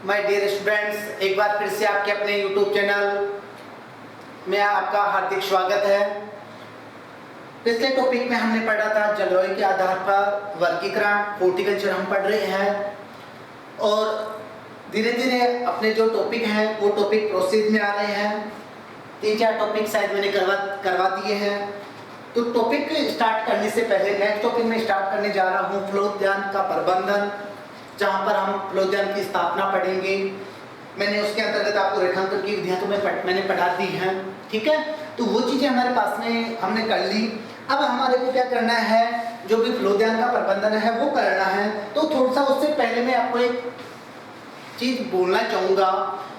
My dear students, एक बार फिर से आपके अपने YouTube चैनल में आपका हार्दिक स्वागत है। पिछले टॉपिक में हमने पढ़ा था जलवायु के आधार पर वर्गीकरण, हॉर्टिकल्चर हम पढ़ रहे हैं और धीरे धीरे अपने जो टॉपिक हैं वो टॉपिक प्रोसीड में आ रहे हैं। 3-4 टॉपिक शायद मैंने करवा दिए हैं। तो टॉपिक स्टार्ट करने से पहले नेक्स्ट टॉपिक में स्टार्ट करने जा रहा हूँ फलोद्यान का प्रबंधन, जहाँ पर हम फलोद्यान की स्थापना पढ़ेंगे। मैंने उसके अंतर्गत आपको रेखांकन की विधियां तो मैंने पढ़ा दी हैं, ठीक है। तो वो चीज़ें हमारे पास में हमने कर ली। अब हमारे को क्या करना है, जो भी फलोद्यान का प्रबंधन है वो करना है। तो थोड़ा सा उससे पहले मैं आपको एक चीज़ बोलना चाहूँगा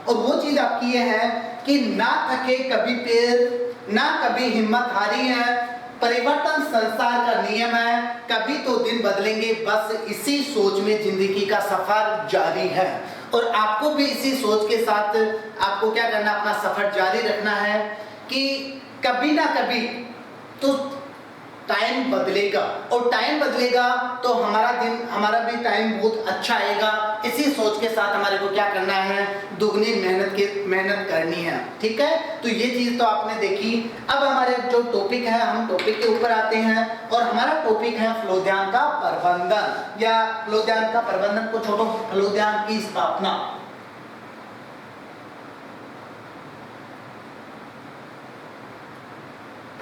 और वो चीज़ आपकी ये है कि ना थके कभी पेड़, ना कभी हिम्मत हारी है, परिवर्तन संसार का नियम है, कभी तो दिन बदलेंगे, बस इसी सोच में जिंदगी का सफर जारी है। और आपको भी इसी सोच के साथ आपको क्या करना, अपना सफर जारी रखना है कि कभी ना कभी तो टाइम बदलेगा और टाइम बदलेगा तो हमारा भी टाइम बहुत अच्छा आएगा। इसी सोच के साथ हमारे को क्या करना है, दुगनी मेहनत करनी है, ठीक है। तो ये चीज तो आपने देखी। अब हमारे जो टॉपिक है, हम टॉपिक के ऊपर आते हैं और हमारा टॉपिक है फलोद्यान का प्रबंधन, या फलोद्यान का प्रबंधन को छोड़ो, फलोद्यान की स्थापना।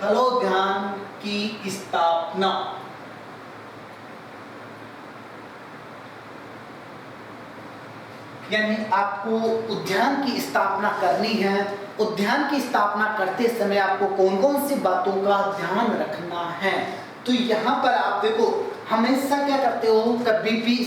फलोद्यान की स्थापना यानी आपको उद्यान की स्थापना करनी है। उद्यान की स्थापना करते समय आपको कौन कौन सी बातों का ध्यान रखना है। तो यहाँ पर आप देखो, हमेशा क्या करते हो, कभी भी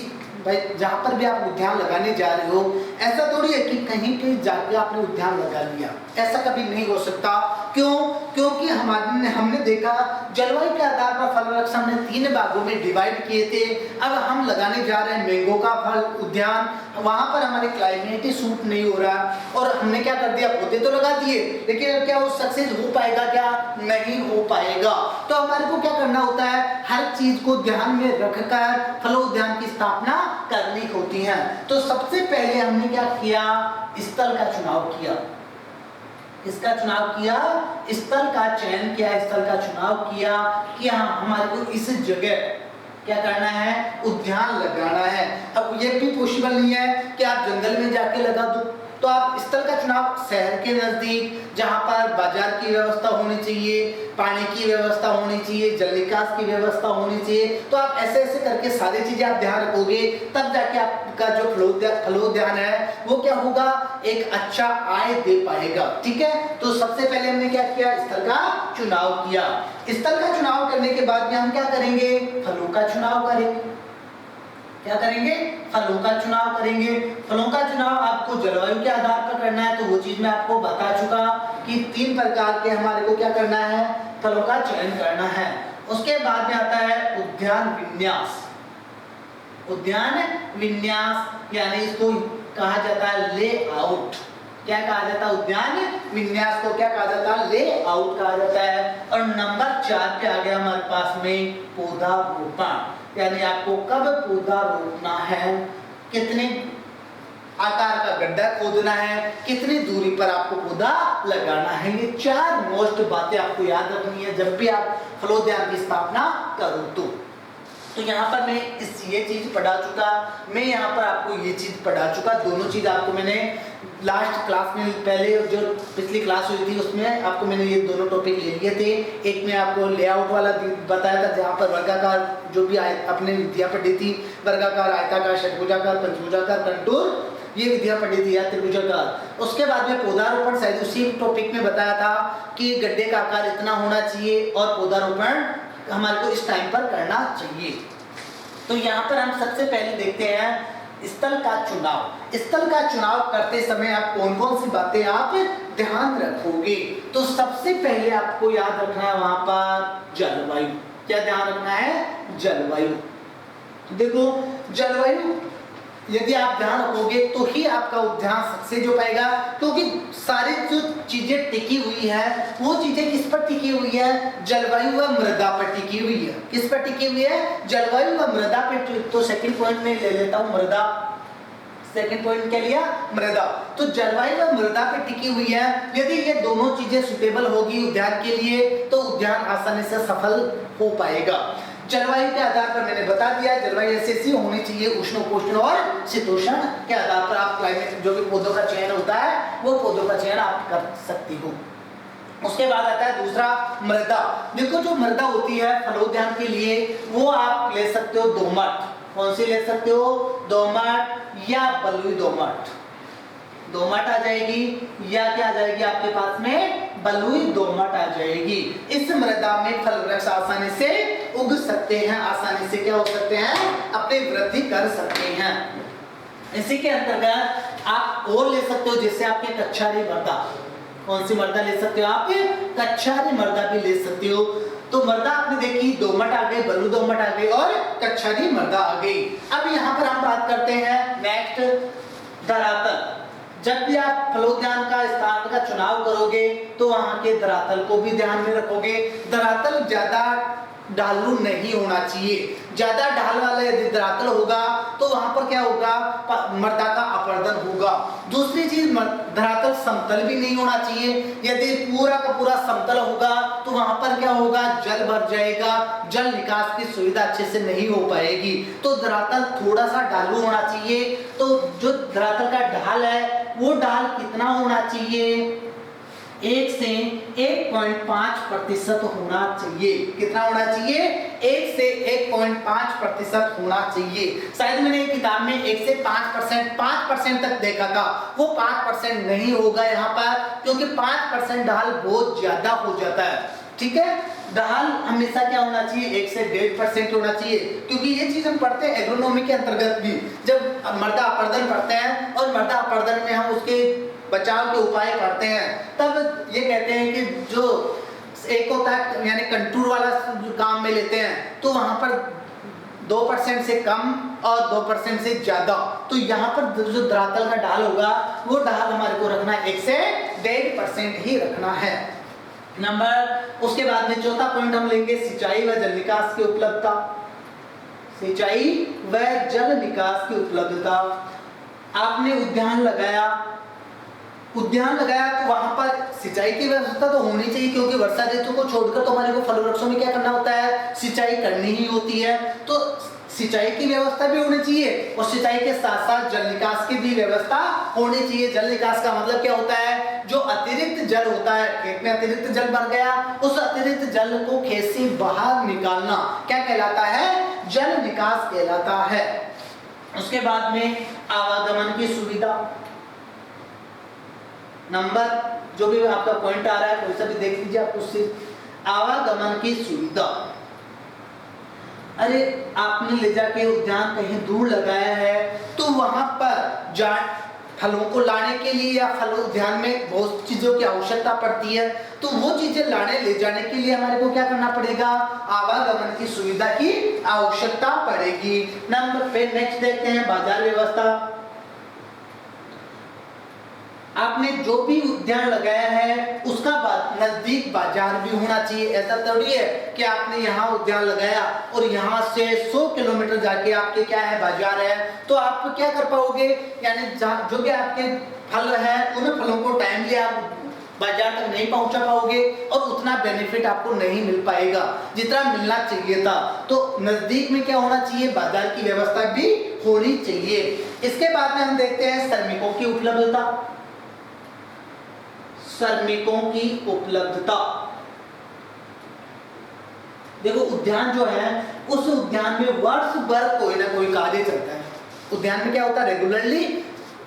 भाई जहाँ पर भी आप उद्यान लगाने जा रहे हो, ऐसा थोड़ी है कि कहीं पे जाके आपने उद्यान लगा लिया, ऐसा कभी नहीं हो सकता। क्यों? क्योंकि हमने देखा जलवायु के आधार पर फल वृक्ष हमने 3 भागों में डिवाइड किए थे। अब हम लगाने जा रहे हैं मैंगो का फल उद्यान, वहां पर हमारे क्लाइमेट ही सूट नहीं हो रहा और हमने क्या कर दिया, पौधे तो लगा दिए, लेकिन अब क्या वो सक्सेस हो पाएगा? क्या नहीं हो पाएगा। तो हमारे को क्या करना होता है, हर चीज को ध्यान में रखकर फलोद्यान की स्थापना करनी होती है। तो सबसे पहले हमने क्या किया, स्थल का चुनाव किया। किसका चुनाव किया? स्थल का चयन किया, स्थल का चुनाव किया कि हाँ हमारे को इस जगह क्या करना है, उद्यान लगाना है। अब ये भी पॉसिबल नहीं है कि आप जंगल में जाके लगा दो, तो आप स्थल का चुनाव शहर के नजदीक, जहां पर बाजार की व्यवस्था होनी चाहिए, पानी की व्यवस्था होनी चाहिए, जल निकास की व्यवस्था होनी चाहिए। तो आप ऐसे ऐसे करके सारी चीजें आप ध्यान रखोगे, तब जाके आपका जो फलोद्यान है वो क्या होगा, एक अच्छा आय दे पाएगा, ठीक है। तो सबसे पहले हमने क्या किया, स्थल का चुनाव किया। स्थल का चुनाव करने के बाद में हम क्या करेंगे, फलों का चुनाव करेंगे। क्या करेंगे? फलों का चुनाव करेंगे। फलों का चुनाव आपको जलवायु के आधार पर करना है, तो वो चीज मैं आपको बता चुका कि 3 प्रकार के हमारे को क्या करना है, फलों का चयन करना है। उसके बाद में आता है उद्यान विन्यास। उद्यान विन्यास यानी इसको कहा जाता है लेआउट। क्या कहा जाता है? उद्यान विन्यास को क्या कहा जाता है, लेआउट कहा जाता है। और नंबर 4 पे आ गया हमारे पास में पौधा रोपण, यानी आपको कब पौधा रोपना है, कितने आकार का गड्ढा खोदना है, कितनी दूरी पर आपको पौधा लगाना है। ये 4 मोस्ट बातें आपको याद रखनी है जब भी आप फलोद्यान की स्थापना करो। तो यहाँ पर मैं ये चीज पढ़ा चुका, मैं यहाँ पर आपको ये चीज पढ़ा चुका। दोनों चीज आपको मैंने लास्ट क्लास में, पहले जो पिछली क्लास हुई थी उसमें आपको मैंने ये दोनों टॉपिक ले लिए थे। एक में आपको लेआउट वाला बताया था, जहाँ पर वर्गाकार जो भी अपने विधियां पढ़ी थी, वर्गाकार, आयताकार, षटभुजाकार, पंचभुजाकार, कंटूर, ये विधियां पढ़ी थी, या त्रिभुजाकार। उसके बाद में पौधारोपण शायद उसी टॉपिक में बताया था कि गड्ढे का आकार इतना होना चाहिए और पौधारोपण हमारे को इस टाइम पर करना चाहिए। तो यहाँ पर हम सबसे पहले देखते हैं स्थल का चुनाव। स्थल का चुनाव करते समय आप कौन कौन सी बातें आप ध्यान रखोगे। तो सबसे पहले आपको याद रखना है वहां पर जलवायु। क्या ध्यान रखना है? जलवायु। देखो जलवायु यदि आप ध्यान रखोगे तो ही आपका उद्यान सक्सेस हो पाएगा, क्योंकि सारी जो चीजें टिकी हुई है वो चीजें किस पर टिकी हुई है? जलवायु व मृदा पर टिकी हुई है। किस पर टिकी हुई है? जलवायु व मृदा पर। तो सेकंड पॉइंट में ले लेता हूं मृदा। सेकंड पॉइंट क्या लिया, मृदा। तो जलवायु व मृदा पे टिकी हुई है, यदि ये दोनों चीजें सुटेबल होगी उद्यान के लिए तो उद्यान आसानी से सफल हो पाएगा। जलवायु के आधार पर मैंने बता दिया, जलवायु ऐसी होनी चाहिए उष्ण उपोष्ण और शीतोष्ण के आधार पर आप क्लाइमेट जो भी पौधों का चयन होता है वो पौधों का चयन आप कर सकती हो। उसके बाद आता है दूसरा मृदा। देखो जो मृदा होती है फलोद्यान के लिए वो आप ले सकते हो दोमट। कौन सी ले सकते हो, दोमट या बलुई दोमट। दोमट आ जाएगी या क्या आ जाएगी आपके पास में, बलुई दोमट आ जाएगी। इस मृदा में फल वृक्ष आसानी से उग सकते हैं, आसानी से क्या हो सकते हैं, अपनी वृद्धि कर सकते हैं। इसी के अंतर्गत आप और ले सकते हो जैसे आपके कच्छारी मृदा। कौन सी मृदा ले सकते हो आप, कच्छारी मृदा भी ले सकते हो। तो मृदा आपने देखी, दोमट आ गई, बलुई दोमट आ गई और कच्छारी मृदा आ गई। अब यहाँ पर हम बात करते हैं नेक्स्ट, धरातल। जब भी आप फलोद्यान का स्थान का चुनाव करोगे तो वहां के धरातल को भी ध्यान में रखोगे। धरातल ज्यादा ढालू नहीं होना चाहिए। ज्यादा ढाल वाला यदि धरातल होगा तो वहां पर क्या होगा, मृदा का अपरदन होगा। दूसरी चीज, धरातल समतल भी नहीं होना चाहिए। यदि पूरा का पूरा समतल होगा तो वहां पर क्या होगा, जल भर जाएगा, जल निकास की सुविधा अच्छे से नहीं हो पाएगी। तो धरातल थोड़ा सा ढालू होना चाहिए। तो जो धरातल का ढाल है वो ढाल कितना होना चाहिए, 1 से 1.5% होना चाहिए। कितना होना चाहिए, 1 से 1.5% होना चाहिए। शायद मैंने किताब में 1 से 5% तक देखा था, वो 5% नहीं होगा यहाँ पर, क्योंकि 5% ढाल बहुत ज्यादा हो जाता है। ठीक है, ढाल हमेशा क्या होना चाहिए, 1 से 1.5% होना चाहिए। क्योंकि ये चीज हम पढ़ते हैं एग्रोनॉमी के अंतर्गत भी, जब मृदा अपरदन पढ़ते हैं और मृदा अपरदन में हम उसके बचाव के उपाय पढ़ते हैं, तब ये कहते हैं कि जो एक होता है यानी कंटूर वाला काम में लेते हैं तो वहां पर 2% से कम और 2% से ज्यादा। तो यहाँ पर जो धरातल का ढाल होगा वो ढाल हमारे को रखना 1 से 1.5% ही रखना है। नंबर, उसके बाद में चौथा पॉइंट हम लेंगे सिंचाई व जल निकास की उपलब्धता। सिंचाई व जल निकास की उपलब्धता। आपने उद्यान लगाया तो वहां पर सिंचाई की व्यवस्था तो होनी चाहिए, क्योंकि वर्षा ऋतु को छोड़कर तो हमारे को फल वृक्षों में क्या करना होता है, सिंचाई करनी ही होती है। तो सिंचाई की व्यवस्था भी होनी चाहिए और सिंचाई के साथ साथ जल निकास की भी व्यवस्था होनी चाहिए। जल निकास का मतलब क्या होता है, जो अतिरिक्त जल होता है, खेत में अतिरिक्त जल बन गया, उस अतिरिक्त जल को खेत से बाहर निकालना क्या कहलाता है, जल निकास कहलाता है। उसके बाद में आवागमन की सुविधा। नंबर जो भी आपका पॉइंट आ रहा है कोई सा भी देख लीजिए आप, उससे आवागमन की सुविधा। अरे आपने ले जाके उद्यान कहीं दूर लगाया है तो वहां पर फलों को लाने के लिए या फल उद्यान में बहुत चीजों की आवश्यकता पड़ती है, तो वो चीजें लाने ले जाने के लिए हमारे को क्या करना पड़ेगा, आवागमन की सुविधा की आवश्यकता पड़ेगी। नंबर पे नेक्स्ट देखते हैं बाजार व्यवस्था। आपने जो भी उद्यान लगाया है उसका नजदीक बाजार भी होना चाहिए। ऐसा थोड़ी है कि आपने यहाँ उद्यान लगाया और यहाँ से 100 किलोमीटर जाके आपके क्या है, बाजार है, तो आप क्या कर पाओगे, यानी जो भी आपके फल है उन फलों को टाइमली आप बाजार तक नहीं पहुंचा पाओगे और उतना बेनिफिट आपको नहीं मिल पाएगा जितना मिलना चाहिए था। तो नजदीक में क्या होना चाहिए, बाजार की व्यवस्था भी होनी चाहिए। इसके बाद में हम देखते हैं श्रमिकों की उपलब्धता। श्रमिकों की उपलब्धता, देखो उद्यान जो है उस उद्यान में वर्ष भर कोई ना कोई कार्य चलता है। उद्यान में क्या होता है, रेगुलरली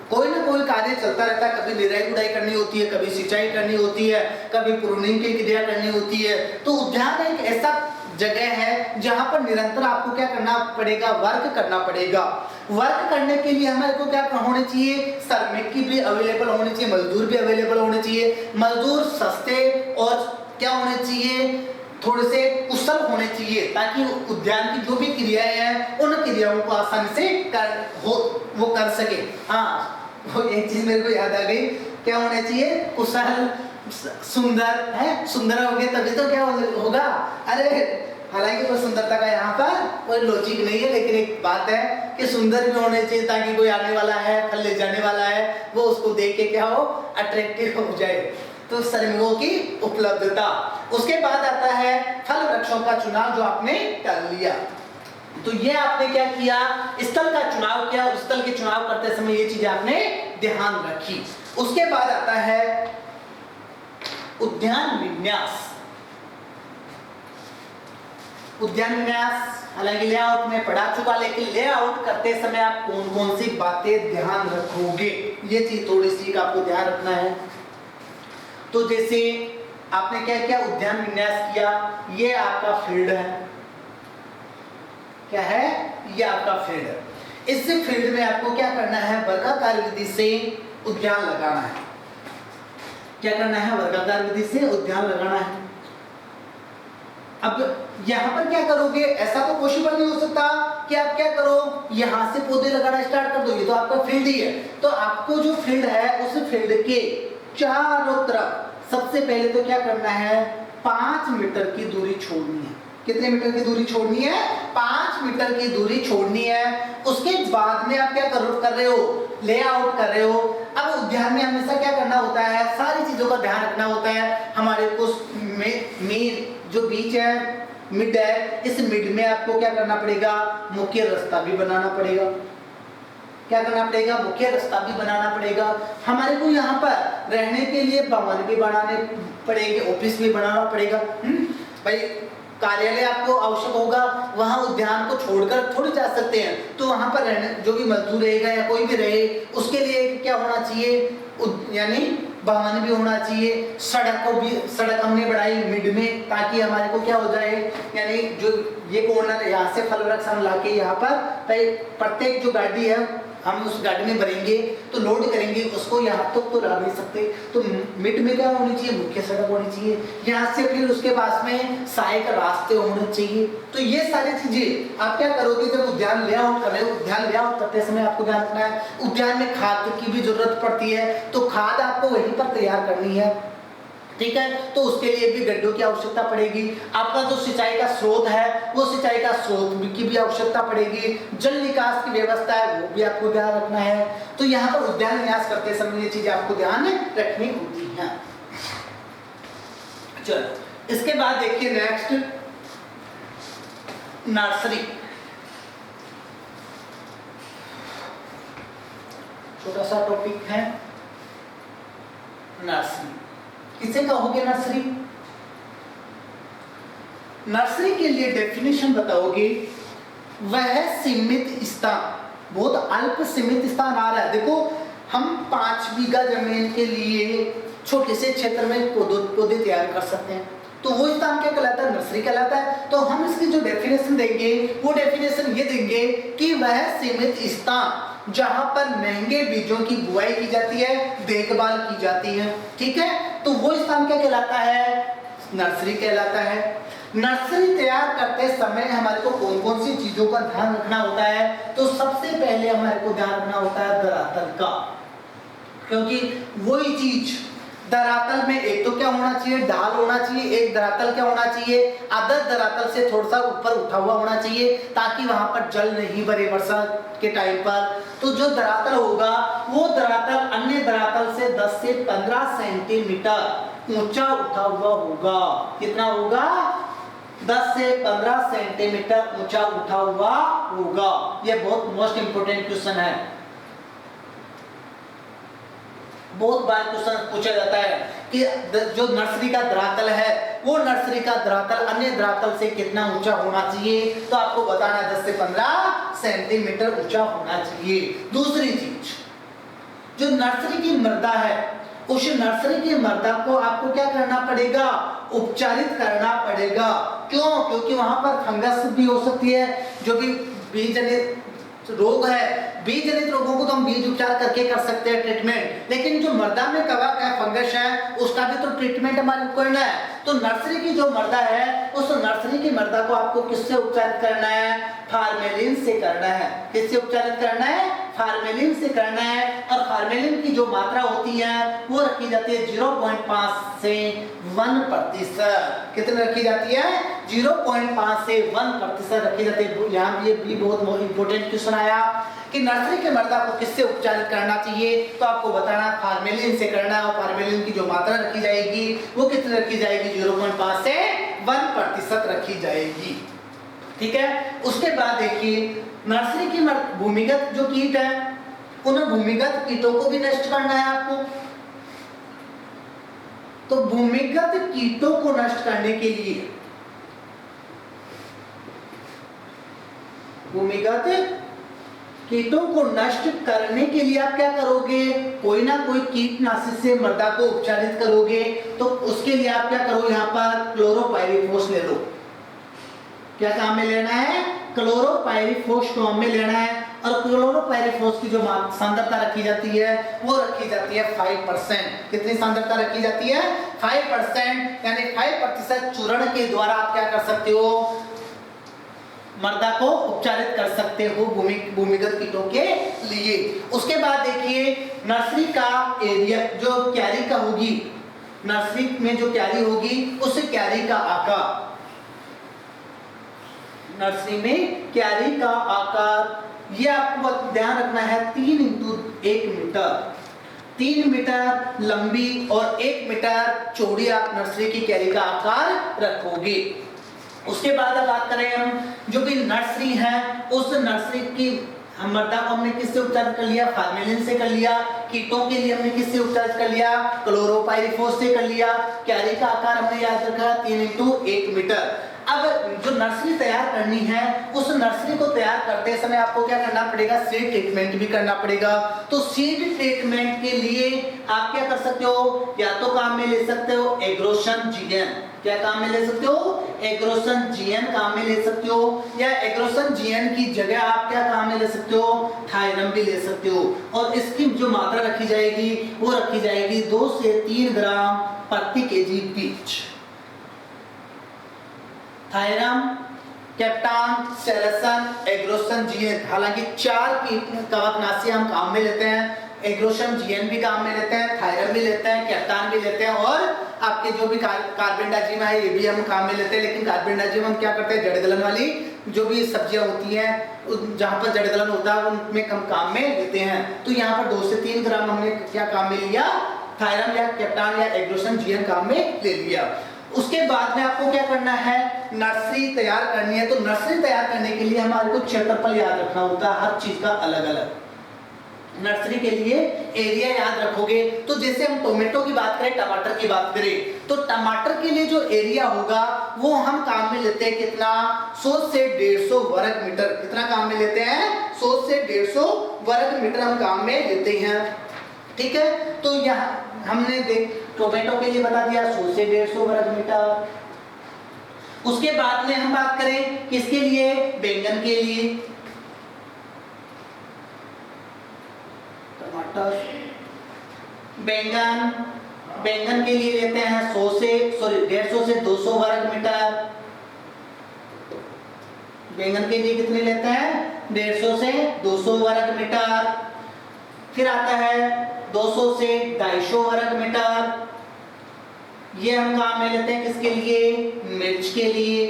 कोई ना कोई कार्य चलता रहता है। कभी निराई गुड़ाई करनी होती है, कभी सिंचाई करनी होती है, कभी प्रूनिंग की क्रिया करनी होती है। तो उद्यान एक ऐसा जगह है जहां पर निरंतर आपको क्या करना पड़ेगा, वर्क करना पड़ेगा। वर्क करने के लिए हमारे को क्या होने चाहिए, श्रमिक की भी अवेलेबल होनी चाहिए, मजदूर भी अवेलेबल होने चाहिए। मजदूर सस्ते और क्या होने चाहिए, थोड़े से कुशल होने चाहिए, ताकि उद्यान की जो भी क्रियाएं हैं उन क्रियाओं को आसानी से वो कर सके। हाँ, वो एक चीज मेरे को याद आ गई, क्या होना चाहिए, कुशल, सुंदर है, सुंदर हो गए तभी तो क्या होगा। अरे हालांकि वो सुंदरता का यहाँ पर कोई लॉजिक नहीं है, लेकिन एक बात है कि सुंदर भी होने चाहिए ताकि कोई आने वाला है, फल ले जाने वाला है, वो उसको देख के क्या हो, अट्रैक्टिव हो जाए। तो श्रमिकों की उपलब्धता। उसके बाद आता है फल वृक्षों का चुनाव, जो आपने कर लिया। तो ये आपने क्या किया, स्थल का चुनाव किया, और स्थल के चुनाव करते समय ये चीज आपने ध्यान रखी। उसके बाद आता है उद्यान विन्यास। उद्यान विन्यास हालांकि लेआउट में पढ़ा चुका, लेकिन लेआउट करते समय आप कौन कौन सी बातें ध्यान रखोगे, ये चीज थोड़ी सी आपको ध्यान रखना है। तो जैसे आपने क्या किया, उद्यान विन्यास किया, ये आपका फील्ड है, क्या है, ये आपका फील्ड है। इस फील्ड में आपको क्या करना है, वर्गाकार विधि से उद्यान लगाना है। क्या करना है, वर्गाकार विधि से उद्यान लगाना है। अब यहां पर क्या करोगे, ऐसा तो पॉसिबल नहीं हो सकता कि आप क्या करो, यहां से पौधे लगाना स्टार्ट कर दो, ये तो आपका फील्ड ही है। तो आपको जो फील्ड है, उस फील्ड के चारों तरफ सबसे पहले तो क्या करना है, 5 मीटर की दूरी छोड़नी है। कितने मीटर की दूरी छोड़नी है, 5 मीटर की दूरी छोड़नी है। उसके बाद में आप क्या कर रहे हो, लेआउट कर रहे हो। अब उद्यान में हमेशा क्या करना होता है, सारी चीजों का ध्यान रखना होता है। हमारे को मेन जो बीच है, मिड है, इस मिड में आपको क्या करना पड़ेगा, मुख्य रास्ता भी बनाना पड़ेगा। क्या करना पड़ेगा, मुख्य रास्ता भी बनाना पड़ेगा। हमारे को यहाँ पर रहने के लिए भवन भी बनाने पड़ेंगे, ऑफिस भी बनाना पड़ेगा। भाई कार्यालय आपको आवश्यक होगा, वहां उद्यान को छोड़कर थोड़ी जा सकते हैं। तो वहां पर रहने जो भी मजदूर रहेगा या कोई भी रहे, उसके लिए क्या होना चाहिए, यानी भवन भी होना चाहिए। सड़क को भी, सड़क हमने बढ़ाई मिड में, ताकि हमारे को क्या हो जाए, यानी जो ये कॉर्नर यहाँ से फल वृक्ष हम लाके यहाँ पर प्रत्येक जो गाड़ी है हम उस गाड़ी में भरेंगे तो लोड करेंगे, उसको यहाँ तक तो ला नहीं सकते। तो मिड में क्या होनी चाहिए, मुख्य सड़क होनी चाहिए। यहाँ से फिर उसके पास में सहायक रास्ते होने चाहिए। तो ये सारी चीजें आप क्या करोगे, जब उद्यान लेआउट कर रहे हो, उद्यान लेआउट करते समय आपको ध्यान रखना है, उद्यान में खाद की भी जरूरत पड़ती है। तो खाद आपको वहीं पर तैयार करनी है, ठीक है। तो उसके लिए भी गड्ढों की आवश्यकता पड़ेगी। आपका जो सिंचाई का स्रोत है, वो सिंचाई का स्रोत की भी आवश्यकता पड़ेगी। जल निकास की व्यवस्था है, वो भी आपको ध्यान रखना है। तो यहाँ पर उद्यान विन्यास करते समय ये चीजें आपको ध्यान रखनी होती हैं। चलो इसके बाद देखिए नेक्स्ट, नर्सरी। छोटा सा टॉपिक है नर्सरी। किसे कहोगे नर्सरी? नर्सरी के लिए डेफिनेशन बताओगे, वह सीमित स्थान, बहुत अल्प सीमित स्थान आ रहा है। देखो हम 5 बीघा जमीन के लिए छोटे से क्षेत्र में पौधे तैयार कर सकते हैं, तो वो स्थान क्या कहलाता है, नर्सरी कहलाता है। तो हम इसकी जो डेफिनेशन देंगे, वो डेफिनेशन ये देंगे कि वह सीमित स्थान जहां पर महंगे बीजों की बुआई की जाती है, देखभाल की जाती है, ठीक है। तो वो स्थान क्या कहलाता है, नर्सरी कहलाता है। नर्सरी तैयार करते समय हमारे को कौन कौन सी चीजों का ध्यान रखना होता है, तो सबसे पहले हमारे को ध्यान रखना होता है धरातल का, क्योंकि वही चीज धरातल में एक तो क्या होना चाहिए, ढाल होना चाहिए, एक धरातल क्या होना चाहिए, अदर धरातल से थोड़ा सा ऊपर उठा हुआ होना चाहिए, ताकि वहां पर जल नहीं भरे वर्षा के टाइम पर। तो जो धरातल होगा, वो धरातल अन्य धरातल से 10 से 15 सेंटीमीटर ऊंचा उठा हुआ होगा। कितना होगा, 10 से 15 सेंटीमीटर ऊंचा उठा हुआ होगा। यह बहुत मोस्ट इंपोर्टेंट क्वेश्चन है, बहुत बार क्वेश्चन पूछा जाता है कि जो नर्सरी का धरातल है, वो नर्सरी का धरातल अन्य धरातल से कितना ऊंचा होना चाहिए, तो आपको बताना है 10 से 15 सेंटीमीटर ऊंचा होना चाहिए। दूसरी चीज, जो नर्सरी की मृदा है, उस नर्सरी की मृदा को आपको क्या करना पड़ेगा, उपचारित करना पड़ेगा। क्यों? क्योंकि वहां पर फंगस भी हो सकती है, जो भी बीज जनित रोग है, बीज जनित रोगों को तो हम बीज उपचार करके कर सकते हैं ट्रीटमेंट, लेकिन जो मृदा में कवक है, फंगस है, उसका भी तो ट्रीटमेंट हमारे को करना है। तो नर्सरी की जो मृदा है, उस नर्सरी की मृदा को आपको किससे उपचारित करना है, फार्मेलिन से करना है। किससे उपचारित करना है, फार्मेलिन से करना है और फार्मेलिन की जो मात्रा होती है वो रखी जाती है 0.5 से 1%। कितने रखी जाती है? 0.5 से 1% रखी जाती है। यहाँ ये भी बहुत इंपॉर्टेंट क्वेश्चन आया कि नर्सरी के मृदा को किससे उपचारित करना चाहिए, तो आपको बताना फार्मेलिन से करना है और फार्मेलिन की जो मात्रा रखी जाएगी वो कितनी रखी जाएगी? 0.5 से 1% रखी जाएगी। ठीक है। उसके बाद देखिए नर्सरी की भूमिगत जो कीट है उन भूमिगत कीटों को भी नष्ट करना है आपको। तो भूमिगत कीटों को नष्ट करने के लिए भूमिगत कीटों को नष्ट करने के लिए आप क्या करोगे? कोई ना कोई कीटनाशक से मृदा को उपचारित करोगे। तो उसके लिए आप क्या करो? यहाँ पर क्लोरोपाइरीफॉस ले लो। क्या काम में लेना है? क्लोरोपाइरीफॉस काम में लेना है। और क्लोरोपाइरीफॉस की जो सांद्रता रखी जाती है वो रखी जाती है 5%। कितनी सांद्रता रखी जाती है? 5%, यानी 5% चूर्ण के द्वारा आप क्या कर सकते हो? मृदा को उपचारित कर सकते हो भूमिगत कीटों के लिए। उसके बाद देखिए नर्सरी का एरिया जो क्यारी का होगी, नर्सरी में जो क्यारी होगी उस क्यारी का आकार, नर्सरी में क्यारी का आकार ये आपको ध्यान रखना है 3 × 1 मीटर। 3 मीटर लंबी और 1 मीटर चौड़ी आप नर्सरी की क्यारी का आकार रखोगे। उसके बाद अब बात करें हम जो भी नर्सरी है उस नर्सरी की मृदा को हमने किससे उपचारित कर लिया? फार्मेलिन से कर लिया। कीटों के लिए हमने किससे उपचारित कर लिया? क्लोरोपाइरीफॉस से कर लिया। क्यारी का आकार हमने याद रखा 3 × 1 मीटर। अब जो नर्सरी तैयार करनी है उस नर्सरी को तैयार करते समय आपको क्या करना पड़ेगा? सीड ट्रीटमेंट भी करना पड़ेगा। तो सीड ट्रीटमेंट के लिए आप क्या कर सकते हो? या तो काम में ले सकते हो एग्रोसन जीएन। क्या काम में ले सकते हो? एग्रोसन जीएन काम में ले सकते हो, या एग्रोसन जीएन की जगह आप क्या काम में ले सकते हो? थायरम भी ले सकते हो। और इसकी जो मात्रा रखी जाएगी वो रखी जाएगी 2 से 3 ग्राम प्रति केजी पिच। थायरम, कैप्टान, सेलेसन, एग्रोसन जीएन, हालांकि 4 कवकनाशी हम काम में लेते हैं। एग्रोसन जीएन भी काम में लेते हैं, थायरम भी लेते हैं, कैप्टान भी लेते हैं और आपके जो भी कार्बेंडाजिम है ये भी हम काम में लेते हैं। लेकिन कार्बेंडाजिम हम क्या करते हैं? जड़ गलन वाली जो भी सब्जियां होती हैं जहां पर जड़ गलन होता है उनमें हम काम में लेते हैं। तो यहाँ पर 2 से 3 ग्राम हमने क्या काम में लिया? थायरम या कैप्टान या एग्रोसन जीएन काम में ले लिया। उसके बाद में आपको क्या करना है? नर्सरी तैयार करनी है। तो नर्सरी तैयार करने के लिए हमारे को क्षेत्रफल याद रखना होता है, हर चीज का अलग अलग। नर्सरी के लिए एरिया याद रखोगे। तो जैसे हम टोमेटो की बात करें, टमाटर की बात करें, तो टमाटर के लिए जो एरिया होगा वो हम काम में लेते हैं कितना? 100 से 150 वर्ग मीटर। कितना काम में लेते हैं? 100 से 150 वर्ग मीटर हम काम में लेते हैं। ठीक है। तो यहाँ हमने टोमेटो के लिए बता दिया 100 से 150 वर्ग मीटर। उसके बाद में हम बात करें किसके लिए? बैंगन के लिए। टमाटर, बैंगन के लिए लेते हैं 150 से 200 वर्ग मीटर। बैंगन के लिए कितने लेते हैं? 150 से 200 वर्ग मीटर। फिर आता है 200 से 250 वर्ग मीटर। ये हम काम में लेते हैं किसके लिए? मिर्च के लिए।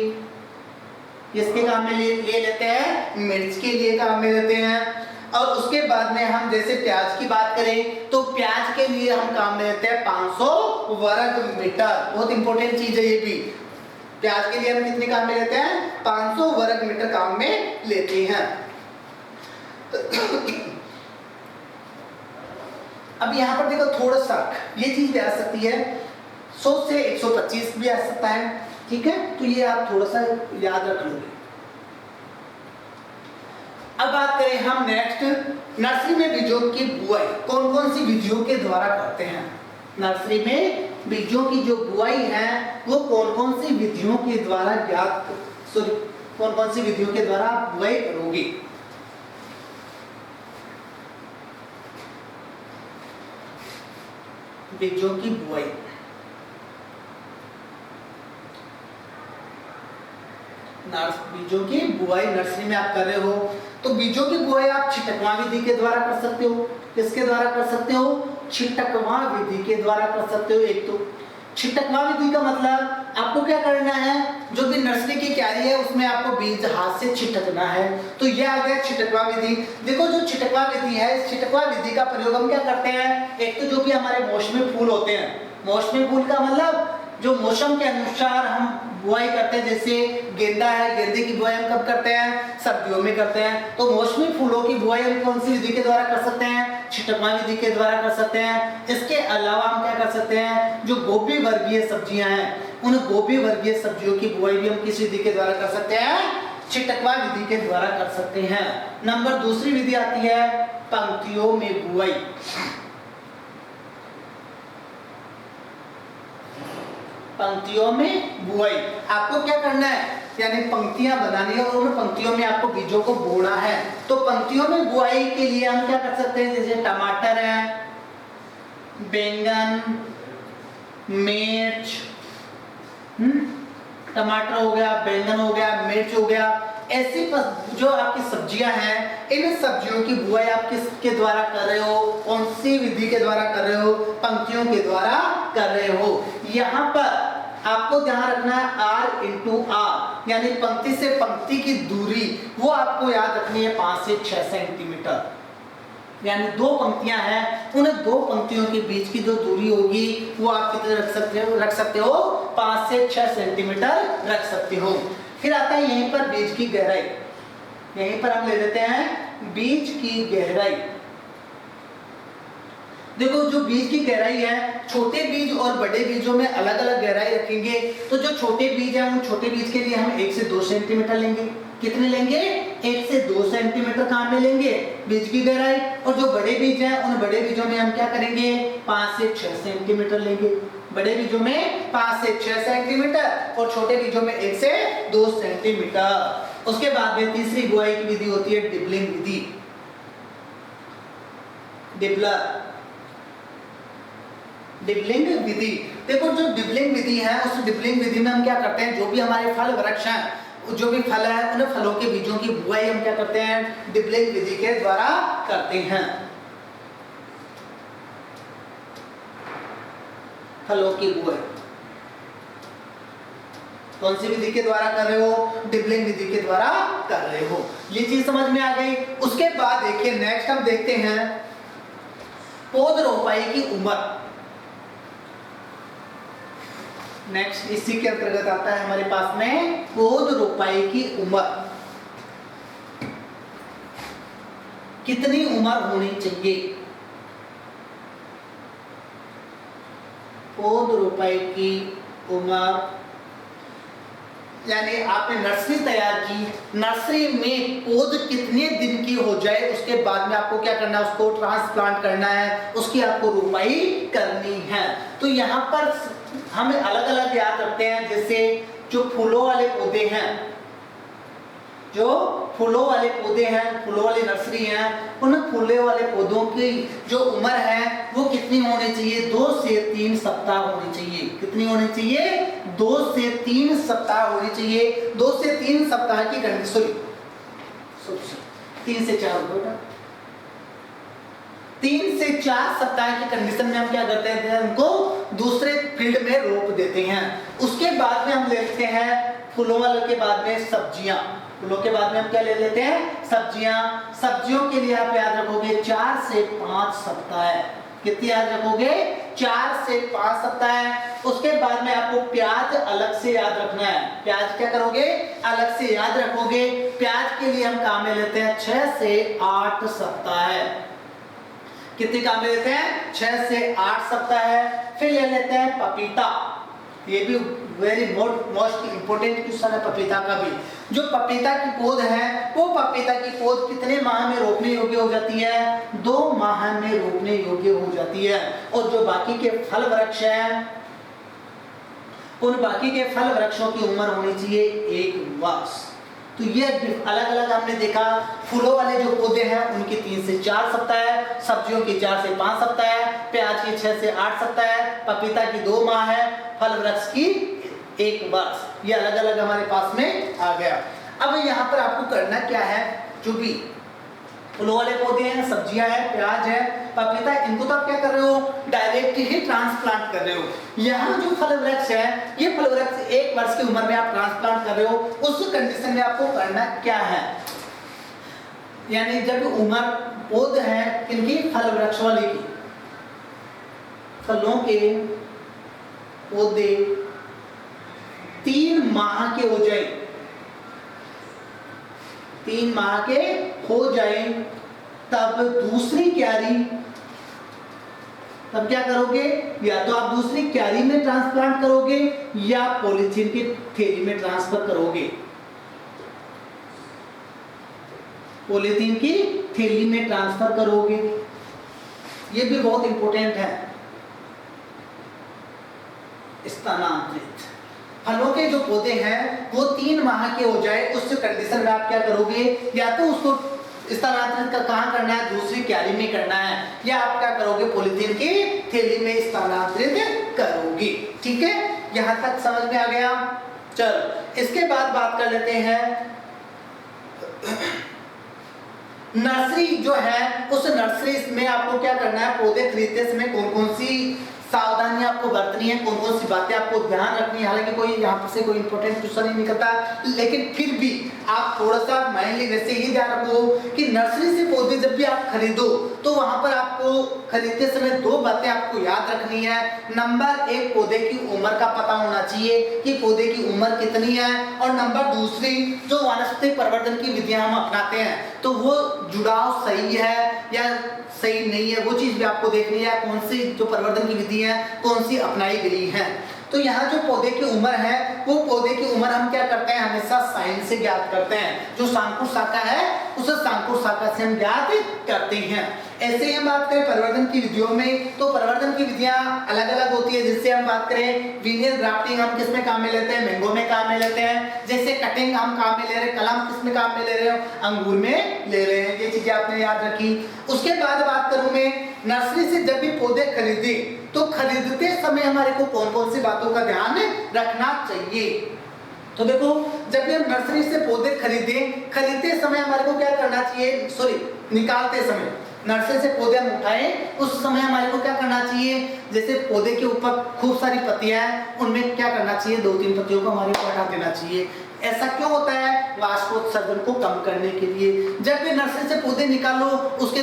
किसके काम में ले लेते हैं? मिर्च के लिए काम में लेते हैं। और उसके बाद में हम जैसे प्याज की बात करें तो प्याज के लिए हम काम में लेते हैं 500 वर्ग मीटर। बहुत इंपॉर्टेंट चीज है ये भी। प्याज के लिए हम कितने काम में लेते हैं? 500 वर्ग मीटर काम में लेते हैं। अब यहाँ पर देखो थोड़ा सा ये चीज भी आ सकती है, 100 से 125 भी आ सकता है। ठीक है। तो ये आप थोड़ा सा याद रख लोगे। अब बात करें हम नेक्स्ट नर्सरी में बीजों की बुआई कौन कौन सी विधियों के द्वारा करते हैं। नर्सरी में बीजों की जो बुआई है वो कौन कौन सी विधियों के द्वारा कौन कौन सी विधियों के द्वारा आप बुआई करोगे। बीजों की बुआई बीजों की बुआई नर्सरी में आप कर रहे हो तो बीजों की बुआई आप छिटकवा विधि के द्वारा कर सकते हो। किसके द्वारा कर सकते हो? छिटकवा विधि के द्वारा कर सकते हो। एक तो छिटकवा विधि का मतलब आपको क्या करना है, जो भी नर्सरी की क्यारी है उसमें आपको बीज हाथ से छिटकना है। तो ये आ गया छिटकवा विधि। देखो जो छिटकवा विधि है, इस छिटकवा विधि का प्रयोग हम क्या करते हैं, एक तो जो भी हमारे मौसमी फूल होते हैं, मौसमी फूल का मतलब जो मौसम के अनुसार हम बुआई करते हैं, जैसे गेंदा है, गेंदे की बुआई हम कब करते हैं? सर्दियों में करते हैं। तो मौसमी फूलों की बुआई हम कौन सी विधि के द्वारा कर सकते हैं? छिटकवा विधि के द्वारा कर सकते हैं। इसके अलावा हम क्या कर सकते हैं, जो गोभी वर्गीय सब्जियां हैं, उन गोभी वर्गीय सब्जियों की बुआई भी हम किस विधि के द्वारा कर सकते हैं? छिटकवा विधि के द्वारा कर सकते हैं। नंबर दूसरी विधि आती है पंक्तियों में बुआई। पंक्तियों में बुआई, आपको क्या करना है, यानी पंक्तियां बनानी है और उन पंक्तियों में आपको बीजों को बोना है। तो पंक्तियों में बुआई के लिए हम क्या कर सकते हैं, जैसे टमाटर है, बैंगन, मिर्च, टमाटर हो गया, बैंगन हो गया, मिर्च हो गया, ऐसी जो आपकी सब्जियां हैं, इन सब्जियों की बुआई आप किसके द्वारा कर रहे हो? कौन सी विधि के द्वारा कर रहे हो? पंक्तियों के द्वारा कर रहे हो। यहाँ पर आपको ध्यान रखना है R इंटू R, यानी पंक्ति से पंक्ति की दूरी वो आपको याद रखनी है 5 से 6 सेंटीमीटर। यानी दो पंक्तियां हैं, उन दो पंक्तियों के बीच की जो दूरी होगी वो आप कितने रख सकते हो? 5 से 6 सेंटीमीटर रख सकते हो। फिर आता है यहीं पर बीज की गहराई। यहीं पर हम ले लेते हैं बीज की गहराई। देखो जो बीज की गहराई है, छोटे बीज और बड़े बीजों में अलग अलग गहराई रखेंगे। तो जो छोटे बीज है, उन छोटे बीज के लिए हम 1 से 2 सेंटीमीटर लेंगे। कितने लेंगे? 1 से 2 सेंटीमीटर कहाँ में लेंगे? बीज की गहराई। और जो बड़े बीज हैं, उन बड़े बीजों में हम क्या करेंगे? 5 से 6 सेंटीमीटर लेंगे। बड़े बीजों में 5 से 6 सेंटीमीटर और छोटे बीजों में 1 से 2 सेंटीमीटर। उसके बाद में तीसरी बुआई की विधि होती है डिबलिंग विधि। डिबलिंग विधि। देखो जो डिबलिंग विधि है, उस डिबलिंग विधि में हम क्या करते हैं, जो भी हमारे फल वृक्ष हैं, जो भी फल है, उन फलों के बीजों की बुआई हम क्या करते हैं? डिबलिंग विधि के द्वारा करते हैं। फलों की बुआई कौन सी विधि के द्वारा कर रहे हो? डिबलिंग विधि के द्वारा कर रहे हो। ये चीज समझ में आ गई। उसके बाद देखिए नेक्स्ट हम देखते हैं पौध रोपाई की उम्र। नेक्स्ट इसी के अंतर्गत आता है हमारे पास में पौध रोपाई की उम्र। कितनी उम्र होनी चाहिए? पौध रोपाई की उम्र, यानी आपने नर्सरी तैयार की, नर्सरी में पौध कितने दिन की हो जाए उसके बाद में आपको क्या करना है? उसको ट्रांसप्लांट करना है, उसकी आपको रोपाई करनी है। तो यहाँ पर हमें अलग अलग याद रखते हैं, जैसे जो फूलों वाले पौधे हैं, जो फूलों वाले पौधे हैं, फूलों वाली नर्सरी है, उन फूलों वाले पौधों की जो उम्र है वो कितनी होनी चाहिए? 2 से 3 सप्ताह होनी चाहिए। कितनी होनी चाहिए? 2 से 3 सप्ताह होनी चाहिए। 2 से 3 सप्ताह की कंडीशन, 3 से 4 बेटा, 3 से 4 सप्ताह की कंडीशन में हम क्या करते हैं? उनको दूसरे फील्ड में रोप देते हैं। उसके बाद में हम लेते हैं फूलों वालों के बाद में सब्जियां। फूलों के बाद में हम क्या ले लेते हैं? सब्जियां। सब्जियों के लिए आप याद रखोगे 4 से 5 सप्ताह। कितनी याद रखोगे? 4 से 5 सप्ताह। उसके बाद में आपको प्याज अलग से याद रखना है। प्याज क्या करोगे? अलग से याद रखोगे। प्याज के लिए हम काम में लेते हैं 6 से 8 सप्ताह। कितने काम में लेते हैं? 6 से 8 सप्ताह। फिर ले लेते हैं पपीता। ये भी वेरी मोस्ट इंपोर्टेंट क्वेश्चन है पपीता का भी। जो पपीता की पौध है, वो पपीता की पौध कितने माह में रोपने योग्य हो जाती है? 2 माह में रोपने योग्य हो जाती है। और जो बाकी के फल वृक्ष हैं, उन बाकी के फल वृक्षों की उम्र होनी चाहिए 1 वर्ष। तो ये अलग अलग हमने देखा। फूलों वाले जो पौधे हैं उनकी 3 से 4 सप्ताह, सब्जियों की 4 से 5 सप्ताह, प्याज की 6 से 8 सप्ताह, पपीता की 2 माह है, फल वृक्ष की 1 वर्ष। ये अलग अलग हमारे पास में आ गया। अब यहाँ पर आपको करना क्या है, जो भी फूलों वाले पौधे हैं, सब्जियां हैं, प्याज है, पपीता, इनको तो आप क्या कर रहे हो, डायरेक्ट ही ट्रांसप्लांट कर रहे हो। यहाँ जो फल वृक्ष है, ये फल वृक्ष 1 वर्ष की उम्र में आप ट्रांसप्लांट कर रहे हो, उस कंडीशन में आपको करना क्या है, यानी जब उम्र पौध है किनकी, फल वृक्ष वाले की, फलों के पौधे 3 माह के हो जाए, 3 माह के हो जाए, तब दूसरी क्यारी, तब क्या करोगे, या तो आप दूसरी क्यारी में ट्रांसप्लांट करोगे या पॉलीथीन की थैली में ट्रांसफर करोगे, पॉलीथीन की थैली में ट्रांसफर करोगे। ये भी बहुत इंपॉर्टेंट है। स्थानांतरित फलों के जो पौधे हैं वो 3 माह के हो जाए, उस कंडीशन में आप क्या करोगे, या तो उसको स्थानांतरित का कहाँ करना है, दूसरी क्यारी में करना है, या आप क्या करोगे, पॉलीथीन की थैली में स्थानांतरित करोगे। ठीक है, यहां तक समझ में आ गया। चल इसके बाद बात कर लेते हैं नर्सरी जो है, उस नर्सरी में आपको क्या करना है, पौधे खरीदते समय कौन कौन सी सावधानियां आपको बरतनी है, कौन कौन सी बातें आपको ध्यान रखनी है। हालांकि कोई यहाँ से कोई इंपॉर्टेंट क्वेश्चन नहीं निकलता, लेकिन फिर भी आप थोड़ा सा माइंड लेने से ही ध्यान रखो कि नर्सरी से पौधे जब भी आप खरीदो तो वहां पर आपको खरीदते समय 2 बातें आपको याद रखनी है। नंबर 1, पौधे की उम्र का पता होना चाहिए कि पौधे की उम्र कितनी है, और नंबर दूसरी, जो वानस्पतिक प्रवर्धन की विधियां हम अपनाते हैं तो वो जुड़ाव सही है या सही नहीं है, वो चीज भी आपको देखनी है, कौन सी जो प्रवर्धन की विधि है कौन सी अपनाई गई है। तो यहाँ जो पौधे की उम्र है, वो पौधे की उम्र हम क्या करते हैं, हमेशा साइन से ज्ञात करते हैं। जो सांकुर शाखा है उसे सांकुर शाखा से हम ज्ञात करते हैं। ऐसे ही हम बात करें प्रवर्धन की विधियों में, तो प्रवर्धन की विधियां अलग अलग होती है। जिससे हम बात करें वीनियर ग्राफ्टिंग हम किस में काम में लेते हैं, मैंगो में काम में लेते हैं। जैसे कटिंग हम काम में ले रहे हैं, कलम किस में काम में ले रहे हो, अंगूर में ले रहे हैं। ये चीजें आपने याद रखी। उसके बाद बात करूं मैं, नर्सरी से जब भी पौधे खरीदे तो खरीदते समय हमारे को कौन कौन सी बातों का ध्यान रखना चाहिए। तो देखो, जब भी हम नर्सरी से पौधे खरीदते समय हमारे को क्या करना चाहिए, निकालते समय, नर्सरी से पौधे हम उठाएं उस समय हमारे को क्या करना चाहिए, जैसे पौधे के ऊपर खूब सारी पत्तियां हैं, उनमें क्या करना चाहिए, 2-3 पत्तियों को हमारे को हटा देना चाहिए। ऐसा क्यों होता है, वाष्पोत्सर्जन को कम करने के लिए। जब भी नर्सरी से पौधे निकालो उसके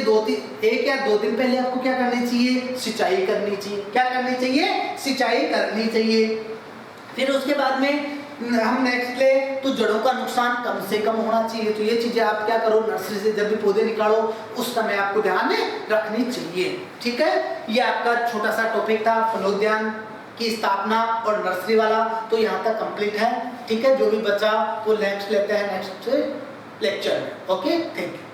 1 या 2 दिन पहले आपको क्या करनी चाहिए, सिंचाई करनी चाहिए। क्या करनी चाहिए, सिंचाई करनी चाहिए। फिर उसके बाद में हम नेक्स्ट ले तो जड़ों का नुकसान कम से कम होना चाहिए। तो ये चीजें आप क्या करो, नर्सरी से जब भी पौधे निकालो उस समय आपको ध्यान में रखनी चाहिए। ठीक है, ये आपका छोटा सा टॉपिक था फलोद्यान की स्थापना और नर्सरी वाला, तो यहाँ तक कंप्लीट है। ठीक है, जो भी बचा वो नेक्स्ट लेते हैं नेक्स्ट लेक्चर में। Okay, thank you.